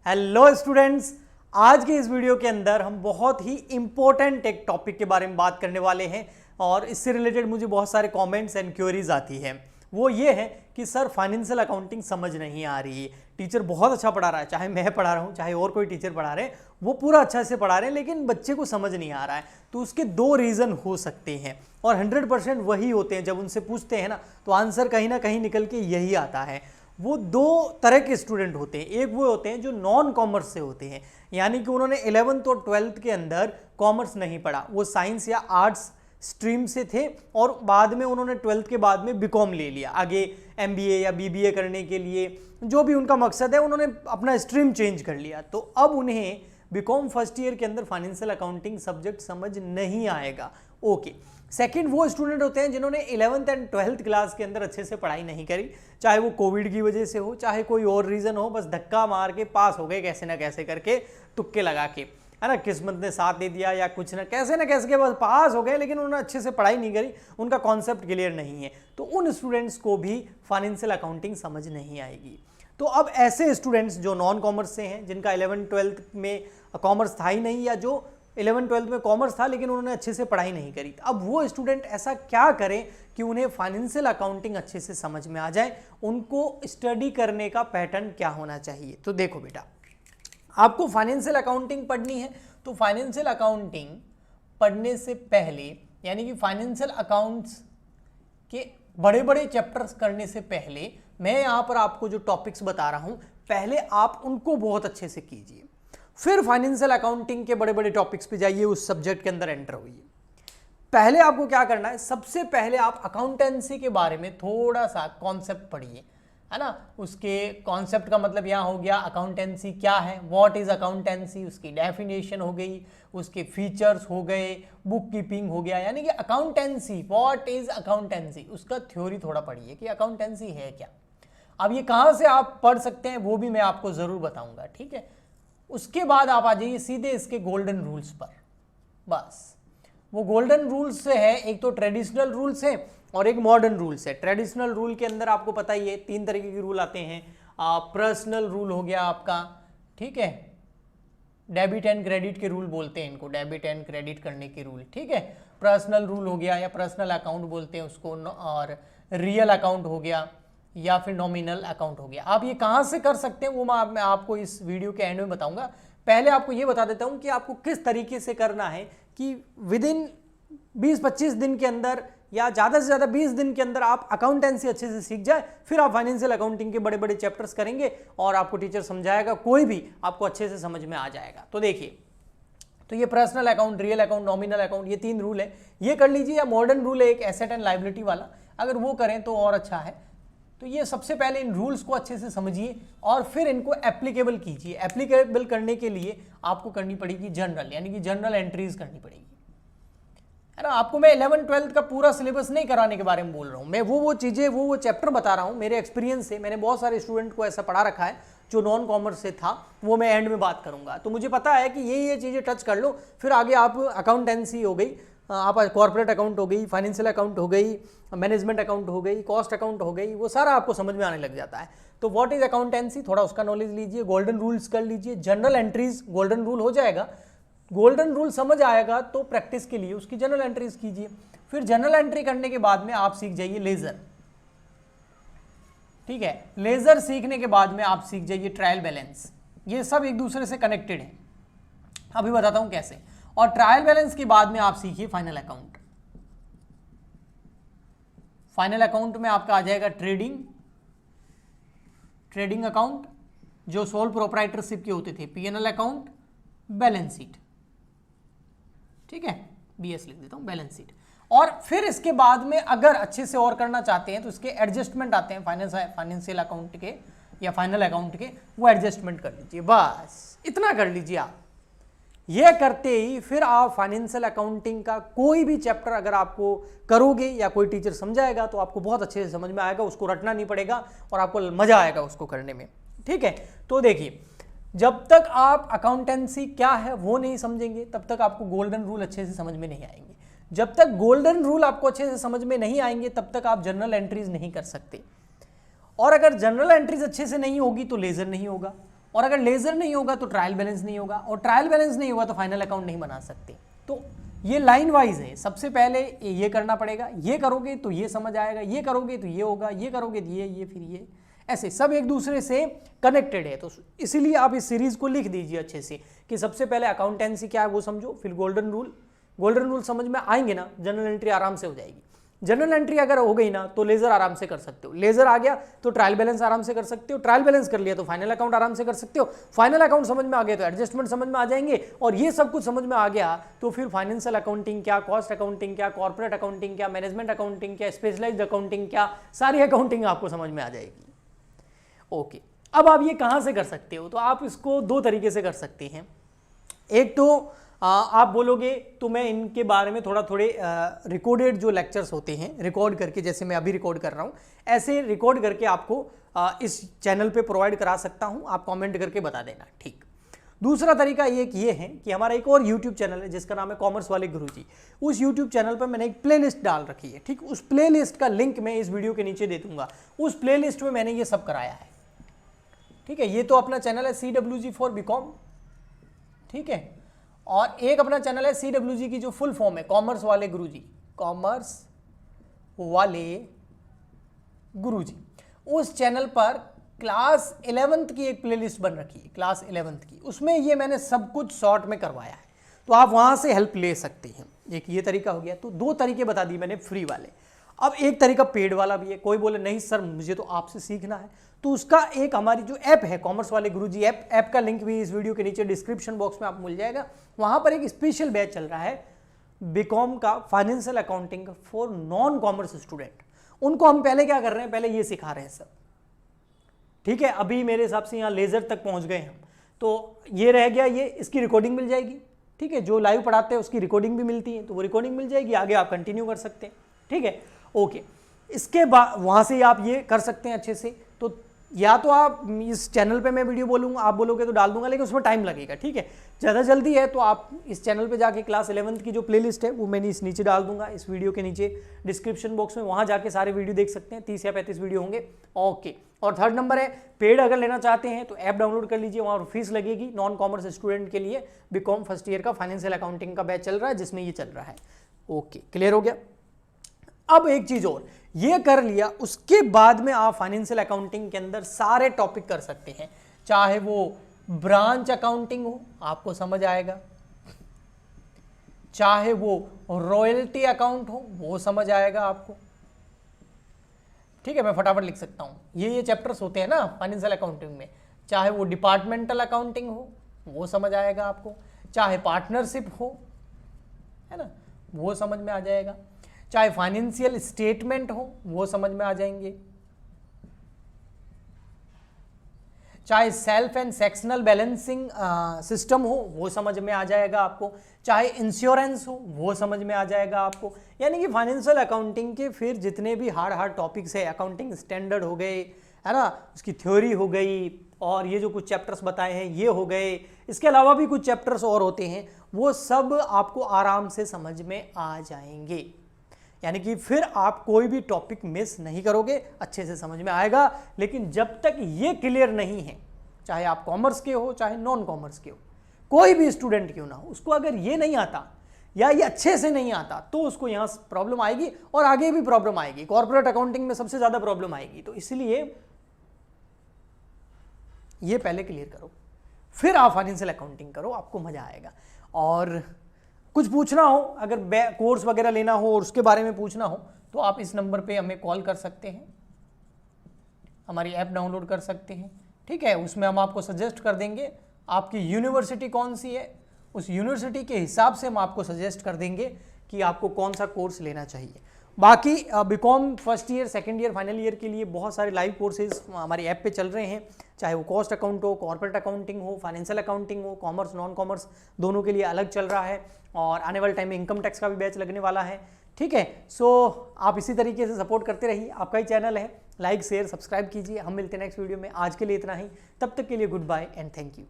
Hello students, आज के इस वीडियो के अंदर हम बहुत ही इंपॉर्टेंट एक टॉपिक के बारे में बात करने वाले हैं और इससे रिलेटेड मुझे बहुत सारे कमेंट्स एंड क्वेरीज आती हैं। वो ये है कि सर फाइनेंशियल अकाउंटिंग समझ नहीं आ रही है। टीचर बहुत अच्छा पढ़ा रहा है, चाहे मैं पढ़ा रहा हूँ चाहे और कोई टीचर पढ़ा रहे हैं, वो पूरा अच्छा से पढ़ा रहे हैं, लेकिन बच्चे को समझ नहीं आ रहा है। तो उसके दो रीज़न हो सकते हैं और 100% वही होते हैं। जब उनसे पूछते हैं ना तो आंसर कहीं ना कहीं निकल के यही आता है। वो दो तरह के स्टूडेंट होते हैं। एक वो होते हैं जो नॉन कॉमर्स से होते हैं, यानी कि उन्होंने 11th और 12th के अंदर कॉमर्स नहीं पढ़ा, वो साइंस या आर्ट्स स्ट्रीम से थे और बाद में उन्होंने 12th के बाद में बीकॉम ले लिया। आगे एमबीए या बीबीए करने के लिए जो भी उनका मकसद है, उन्होंने अपना स्ट्रीम चेंज कर लिया। तो अब उन्हें बीकॉम फर्स्ट ईयर के अंदर फाइनेंशियल अकाउंटिंग सब्जेक्ट समझ नहीं आएगा। ओके। सेकंड वो स्टूडेंट होते हैं जिन्होंने 11th एंड 12th क्लास के अंदर अच्छे से पढ़ाई नहीं करी, चाहे वो कोविड की वजह से हो चाहे कोई और रीज़न हो, बस धक्का मार के पास हो गए कैसे ना कैसे करके, तुक्के लगा के, है ना, किस्मत ने साथ दे दिया या कुछ ना कैसे के बस पास हो गए, लेकिन उन्होंने अच्छे से पढ़ाई नहीं करी, उनका कॉन्सेप्ट क्लियर नहीं है। तो उन स्टूडेंट्स को भी फाइनेंशियल अकाउंटिंग समझ नहीं आएगी। तो अब ऐसे स्टूडेंट्स जो नॉन कॉमर्स से हैं, जिनका 11th-12th में कॉमर्स था ही नहीं, या जो 11th-12th में कॉमर्स था लेकिन उन्होंने अच्छे से पढ़ाई नहीं करी, अब वो स्टूडेंट ऐसा क्या करें कि उन्हें फाइनेंशियल अकाउंटिंग अच्छे से समझ में आ जाए, उनको स्टडी करने का पैटर्न क्या होना चाहिए। तो देखो बेटा, आपको फाइनेंशियल अकाउंटिंग पढ़नी है तो फाइनेंशियल अकाउंटिंग पढ़ने से पहले, यानी कि फाइनेंशियल अकाउंट्स के बड़े बड़े चैप्टर्स करने से पहले, मैं यहाँ पर आपको जो टॉपिक्स बता रहा हूँ पहले आप उनको बहुत अच्छे से कीजिए, फिर फाइनेंशियल अकाउंटिंग के बड़े बड़े टॉपिक्स पे जाइए, उस सब्जेक्ट के अंदर एंटर होइए। पहले आपको क्या करना है, सबसे पहले आप अकाउंटेंसी के बारे में थोड़ा सा कॉन्सेप्ट पढ़िए, है ना। उसके कॉन्सेप्ट का मतलब यहाँ हो गया अकाउंटेंसी क्या है, व्हाट इज अकाउंटेंसी, उसकी डेफिनेशन हो गई, उसके फीचर्स हो गए, बुक कीपिंग हो गया, यानी कि अकाउंटेंसी, व्हाट इज अकाउंटेंसी, उसका थ्योरी थोड़ा पढ़िए कि अकाउंटेंसी है क्या। अब ये कहाँ से आप पढ़ सकते हैं वो भी मैं आपको ज़रूर बताऊंगा, ठीक है। उसके बाद आप आ जाइए सीधे इसके गोल्डन रूल्स पर। बस वो गोल्डन रूल्स से है, एक तो ट्रेडिशनल रूल्स है और एक मॉडर्न रूल्स है। ट्रेडिशनल रूल के अंदर आपको पता ही है 3 तरीके के रूल आते हैं। पर्सनल रूल हो गया आपका, ठीक है, डेबिट एंड क्रेडिट के रूल बोलते हैं इनको, डेबिट एंड क्रेडिट करने के रूल, ठीक है। पर्सनल रूल हो गया या पर्सनल अकाउंट बोलते हैं उसको, और रियल अकाउंट हो गया या फिर नॉमिनल अकाउंट हो गया। आप ये कहाँ से कर सकते हैं वो मैं आपको इस वीडियो के एंड में बताऊंगा। पहले आपको ये बता देता हूँ कि आपको किस तरीके से करना है कि विद इन 20-25 दिन के अंदर या ज़्यादा से ज़्यादा 20 दिन के अंदर आप अकाउंटेंसी अच्छे से सीख जाए, फिर आप फाइनेंशियल अकाउंटिंग के बड़े बड़े चैप्टर्स करेंगे और आपको टीचर समझाएगा, कोई भी आपको अच्छे से समझ में आ जाएगा। तो देखिए, तो ये personal account, real account, nominal account, ये 3 रूल है, ये कर लीजिए। या मॉडर्न रूल है एक एसेट एंड लायबिलिटी वाला, अगर वो करें तो और अच्छा है। तो ये सबसे पहले इन रूल्स को अच्छे से समझिए और फिर इनको एप्लीकेबल कीजिए। एप्लीकेबल करने के लिए आपको करनी पड़ेगी जनरल, यानी कि जनरल एंट्रीज करनी पड़ेगी, है ना। आपको मैं 11th-12th का पूरा सिलेबस नहीं कराने के बारे में बोल रहा हूँ, मैं वो चीज़ें वो चैप्टर बता रहा हूँ मेरे एक्सपीरियंस से। मैंने बहुत सारे स्टूडेंट को ऐसा पढ़ा रखा है जो नॉन कॉमर्स से था, वो मैं एंड में बात करूँगा। तो मुझे पता है कि ये चीज़ें टच कर लो, फिर आगे आप अकाउंटेंसी हो गई, आप कॉर्पोरेट अकाउंट हो गई, फाइनेंशियल अकाउंट हो गई, मैनेजमेंट अकाउंट हो गई, कॉस्ट अकाउंट हो गई, वो सारा आपको समझ में आने लग जाता है। तो व्हाट इज अकाउंटेंसी, थोड़ा उसका नॉलेज लीजिए, गोल्डन रूल्स कर लीजिए, जनरल एंट्रीज गोल्डन रूल हो जाएगा। गोल्डन रूल समझ आएगा तो प्रैक्टिस के लिए उसकी जनरल एंट्रीज कीजिए। फिर जनरल एंट्री करने के बाद में आप सीख जाइए लेजर, ठीक है। लेजर सीखने के बाद में आप सीख जाइए ट्रायल बैलेंस। ये सब एक दूसरे से कनेक्टेड है, अभी बताता हूं कैसे। और ट्रायल बैलेंस के बाद में आप सीखिए फाइनल अकाउंट। फाइनल अकाउंट में आपका आ जाएगा ट्रेडिंग अकाउंट, जो सोल प्रोप्राइटरशिप के होते थे, पीएनएल अकाउंट, बैलेंस शीट, ठीक है, बीएस लिख देता हूं, बैलेंस शीट। और फिर इसके बाद में अगर अच्छे से और करना चाहते हैं तो इसके एडजस्टमेंट आते हैं फाइनेंशियल अकाउंट के या फाइनल अकाउंट के, वो एडजस्टमेंट कर लीजिए। बस इतना कर लीजिए आप। ये करते ही फिर आप फाइनेंशियल अकाउंटिंग का कोई भी चैप्टर अगर आपको करोगे या कोई टीचर समझाएगा तो आपको बहुत अच्छे से समझ में आएगा, उसको रटना नहीं पड़ेगा और आपको मजा आएगा उसको करने में, ठीक है। तो देखिए, जब तक आप अकाउंटेंसी क्या है वो नहीं समझेंगे तब तक आपको गोल्डन रूल अच्छे से समझ में नहीं आएंगे। जब तक गोल्डन रूल आपको अच्छे से समझ में नहीं आएंगे तब तक आप जनरल एंट्रीज नहीं कर सकते। और अगर जनरल एंट्रीज अच्छे से नहीं होगी तो लेजर नहीं होगा, और अगर लेजर नहीं होगा तो ट्रायल बैलेंस नहीं होगा, और ट्रायल बैलेंस नहीं होगा तो फाइनल अकाउंट नहीं बना सकते। तो ये लाइन वाइज है, सबसे पहले ये करना पड़ेगा, ये करोगे तो ये समझ आएगा, ये करोगे तो ये होगा, ये करोगे तो ये फिर ये, ऐसे सब एक दूसरे से कनेक्टेड है। तो इसीलिए आप इस सीरीज को लिख दीजिए अच्छे से कि सबसे पहले अकाउंटेंसी क्या है वो समझो, फिर गोल्डन रूल समझ में आएंगे ना, जनरल एंट्री आराम से हो जाएगी। जनरल एंट्री अगर हो गई ना तो लेजर आराम से कर सकते हो, लेजर आ गया तो ट्रायल बैलेंस आराम से कर सकते हो, ट्रायल बैलेंस कर लिया तो फाइनल अकाउंट आराम से कर सकते हो, फाइनल अकाउंट समझ में आ गया तो एडजस्टमेंट समझ में आ जाएंगे, और ये सब कुछ समझ में आ गया तो फिर फाइनेंशियल अकाउंटिंग क्या, कॉस्ट अकाउंटिंग क्या, कॉर्पोरेट अकाउंटिंग क्या, मैनेजमेंट अकाउंटिंग क्या, स्पेशलाइज्ड अकाउंटिंग क्या, सारी अकाउंटिंग आपको समझ में आ जाएगी। ओके, अब आप ये कहाँ से कर सकते हो? तो आप इसको दो तरीके से कर सकते हैं। एक तो आप बोलोगे तो मैं इनके बारे में थोड़े रिकॉर्डेड जो लेक्चर्स होते हैं रिकॉर्ड करके, जैसे मैं अभी रिकॉर्ड कर रहा हूँ, ऐसे रिकॉर्ड करके आपको इस चैनल पे प्रोवाइड करा सकता हूँ, आप कमेंट करके बता देना, ठीक। दूसरा तरीका ये है कि हमारा एक और यूट्यूब चैनल है जिसका नाम है कॉमर्स वाले गुरुजी। उस यूट्यूब चैनल पर मैंने एक प्लेलिस्ट डाल रखी है, ठीक। उस प्लेलिस्ट का लिंक मैं इस वीडियो के नीचे दे दूंगा। उस प्लेलिस्ट में मैंने ये सब कराया है, ठीक है। ये तो अपना चैनल है CWG फॉर बीकॉम, ठीक है, और एक अपना चैनल है CWG की जो फुल फॉर्म है कॉमर्स वाले गुरुजी, कॉमर्स वाले गुरुजी। उस चैनल पर क्लास 11th की एक प्लेलिस्ट बन रखी है, क्लास 11th की, उसमें ये मैंने सब कुछ शॉर्ट में करवाया है, तो आप वहां से हेल्प ले सकते हैं। एक ये तरीका हो गया, तो दो तरीके बता दिए मैंने फ्री वाले। अब एक तरीका पेड वाला भी है। कोई बोले नहीं सर मुझे तो आपसे सीखना है, तो उसका एक हमारी जो ऐप है कॉमर्स वाले गुरुजी ऐप का लिंक भी इस वीडियो के नीचे डिस्क्रिप्शन बॉक्स में आपको मिल जाएगा। वहां पर एक स्पेशल बैच चल रहा है बीकॉम का, financial accounting for non commerce student. उनको हम पहले क्या कर रहे हैं, पहले ये सिखा रहे हैं सब, ठीक है। अभी मेरे हिसाब से यहाँ लेजर तक पहुंच गए हम, तो ये रह गया, ये इसकी रिकॉर्डिंग मिल जाएगी, ठीक है। जो लाइव पढ़ाते हैं उसकी रिकॉर्डिंग भी मिलती है, तो वो रिकॉर्डिंग मिल जाएगी, आगे आप कंटिन्यू कर सकते हैं, ठीक है। ओके, इसके बाद वहां से आप ये कर सकते हैं अच्छे से। तो या तो आप इस चैनल पे मैं वीडियो बोलूँगा, आप बोलोगे तो डाल दूंगा, लेकिन उसमें टाइम लगेगा, ठीक है। ज़्यादा जल्दी है तो आप इस चैनल पे जाके क्लास 11th की जो प्लेलिस्ट है वो मैंने इस नीचे डाल दूंगा, इस वीडियो के नीचे डिस्क्रिप्शन बॉक्स में, वहाँ जाके सारे वीडियो देख सकते हैं, 30 या 35 वीडियो होंगे। ओके, और थर्ड नंबर है पेड अगर लेना चाहते हैं तो ऐप डाउनलोड कर लीजिए, वहाँ फीस लगेगी। नॉन कॉमर्स स्टूडेंट के लिए बीकॉम फर्स्ट ईयर का फाइनेंशियल अकाउंटिंग का बैच चल रहा है जिसमें ये चल रहा है। ओके, क्लियर हो गया। अब एक चीज और, ये कर लिया, उसके बाद में आप फाइनेंशियल अकाउंटिंग के अंदर सारे टॉपिक कर सकते हैं, चाहे वो ब्रांच अकाउंटिंग हो, आपको समझ आएगा, चाहे वो रॉयल्टी अकाउंट हो, वो समझ आएगा आपको, ठीक है। मैं फटाफट लिख सकता हूं, ये चैप्टर्स होते हैं ना फाइनेंशियल अकाउंटिंग में, चाहे वो डिपार्टमेंटल अकाउंटिंग हो, वो समझ आएगा आपको, चाहे पार्टनरशिप हो, है ना, वो समझ में आ जाएगा, चाहे फाइनेंशियल स्टेटमेंट हो, वो समझ में आ जाएंगे, चाहे self and sectional balancing system हो, वो समझ में आ जाएगा आपको, चाहे इंश्योरेंस हो, वो समझ में आ जाएगा आपको। यानी कि फाइनेंशियल अकाउंटिंग के फिर जितने भी हार्ड टॉपिक्स है, अकाउंटिंग स्टैंडर्ड हो गए, है ना, उसकी थ्योरी हो गई, और ये जो कुछ चैप्टर्स बताए हैं ये हो गए, इसके अलावा भी कुछ चैप्टर्स और होते हैं, वो सब आपको आराम से समझ में आ जाएंगे। यानी कि फिर आप कोई भी टॉपिक मिस नहीं करोगे, अच्छे से समझ में आएगा। लेकिन जब तक ये क्लियर नहीं है, चाहे आप कॉमर्स के हो चाहे नॉन कॉमर्स के हो, कोई भी स्टूडेंट क्यों ना हो, उसको अगर ये नहीं आता या ये अच्छे से नहीं आता तो उसको यहाँ प्रॉब्लम आएगी, और आगे भी प्रॉब्लम आएगी। कॉर्पोरेट अकाउंटिंग में सबसे ज्यादा प्रॉब्लम आएगी, तो इसलिए ये पहले क्लियर करो, फिर आप फाइनेंशियल अकाउंटिंग करो, आपको मजा आएगा। और कुछ पूछना हो, अगर कोर्स वगैरह लेना हो और उसके बारे में पूछना हो, तो आप इस नंबर पे हमें कॉल कर सकते हैं, हमारी ऐप डाउनलोड कर सकते हैं, ठीक है। उसमें हम आपको सजेस्ट कर देंगे आपकी यूनिवर्सिटी कौन सी है, उस यूनिवर्सिटी के हिसाब से हम आपको सजेस्ट कर देंगे कि आपको कौन सा कोर्स लेना चाहिए। बाकी BCom first year, second year, final year के लिए बहुत सारे लाइव कोर्सेज हमारी ऐप पे चल रहे हैं, चाहे वो कॉस्ट अकाउंट हो, कॉर्पोरेट अकाउंटिंग हो, फाइनेंशियल अकाउंटिंग हो, कॉमर्स नॉन कॉमर्स दोनों के लिए अलग चल रहा है, और आने वाले टाइम में इनकम टैक्स का भी बैच लगने वाला है, ठीक है। सो आप इसी तरीके से सपोर्ट करते रहिए, आपका ही चैनल है, लाइक शेयर सब्सक्राइब कीजिए। हम मिलते हैं नेक्स्ट वीडियो में, आज के लिए इतना ही, तब तक के लिए goodbye and thank you.